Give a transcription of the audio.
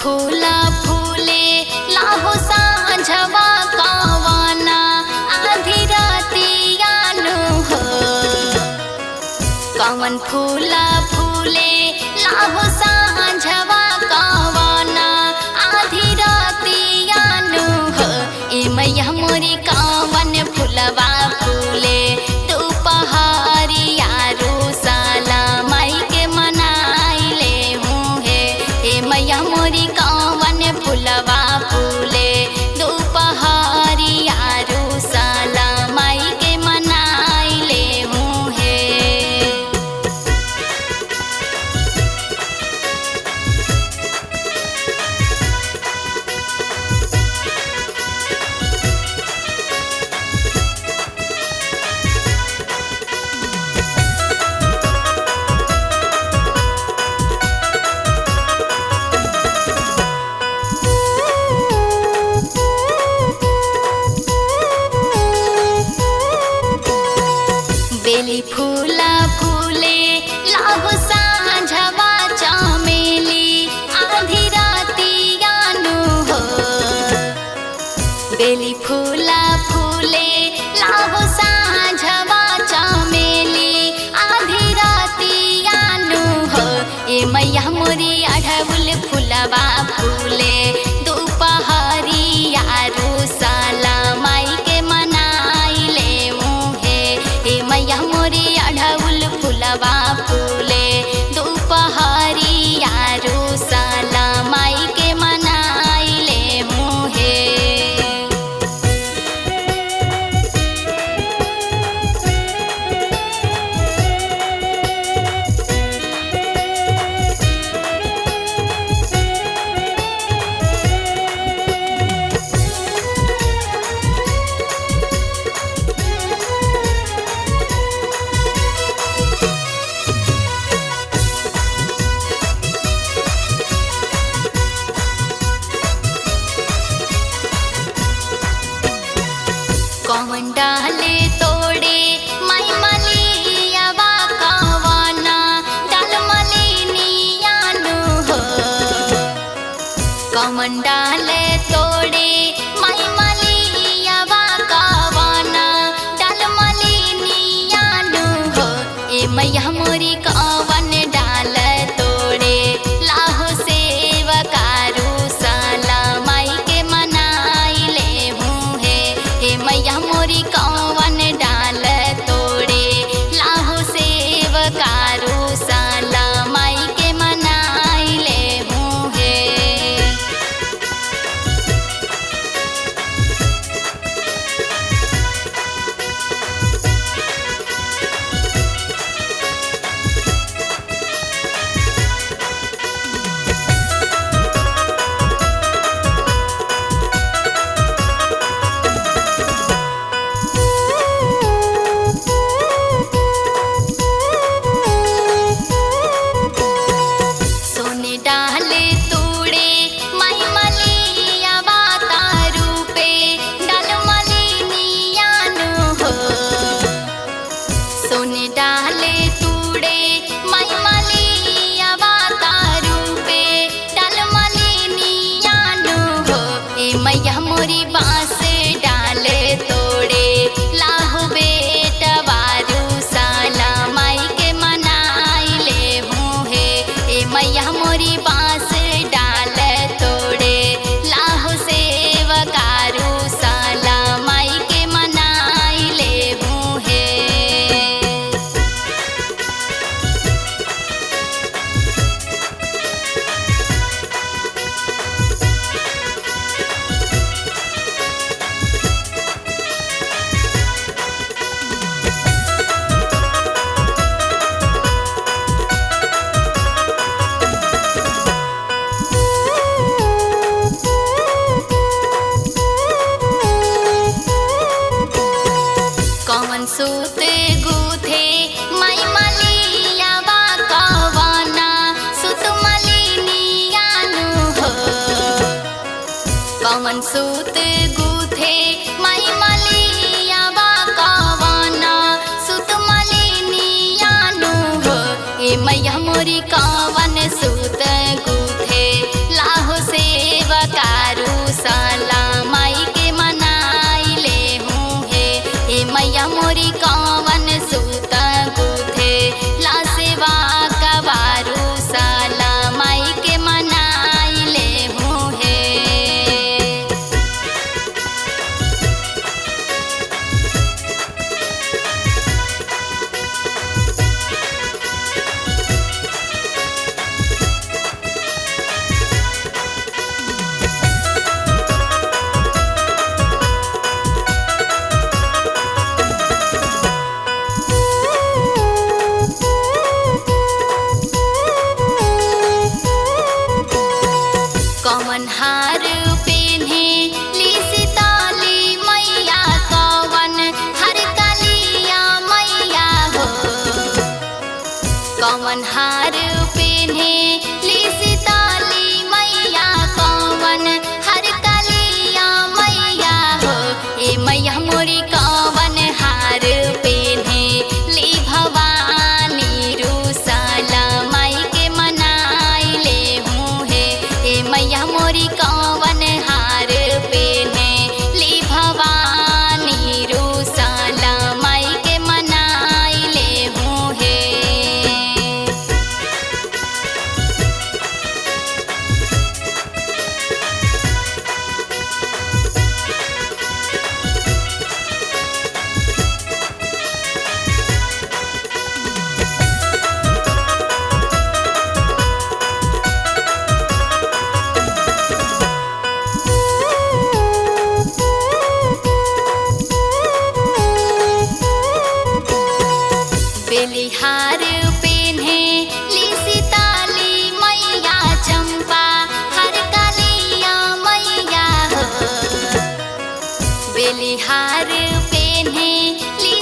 फूला फूले लाहो सांझवा कावाना आधी रातिया नु हो। कवन फूला फूले लाहो सांझवा कावाना आधी रातिया नु हो। ए मैया मोरी कावन फूलवा फूले दोपहरिया रोसाला माई के मनाइले हूँ हे। ए मैया मोरी कावन फूलवा फूले दोपहरिया रोसाला माई के मनाइले हूँ हे। बेली फूला फूले लाहो सांझवा चमेली आधी रातिया नु हो। बेली फूला फूले लाहो सांझवा चमेली आधी रातिया नु हो। ए मैया मोरी अढ़उल फूलवा फूले दोपहरिया रोसाला माई के मनाइले हूँ हे। ए मैया मोरी अढ़उल फूलवा फूले दोपहरिया रोसाला माई के मनाइले हूँ हे। कौन डाले तोड़े माई मलियावा कावाना डाल मलिनिया नु हो। कौन डाले तोड़े माई मलियावा कावाना डाल मलिनिया नु हो। ए मैया मोरी कौन डाल तोड़े लाहो सेवका रोसाला माई के मनाइले हूँ हे। ए मैया मोरी कौन डाल तोड़े लाहो सेवका रोसाला माई के मनाइले हूँ हे। सोने डाले तोड़े माई मलियावा तारू पे डाल मलिनिया नु हो। सोने डाले तोड़े माई मलियावा तारू पे डाल मलिनिया नु हो। ए मैया मोरी बांस डाले तोड़े लाहो बेटवा रोसाला माई के मनाइले हूँ हे। ए मैया मोरी बांस डाल तोड़े लाहो सेवका रोसाला माई के मनाइले हूँ हे। कौन सूत गूथे माई मलियावा कावाना सुत मलिनिया नु हो। कौन सूत गूथे माई मलियावा कावाना सुत मलिनिया नु हो। ए मैया मोरी कावन सूत गूथे लाहो से बेलिहार पेन्हे ली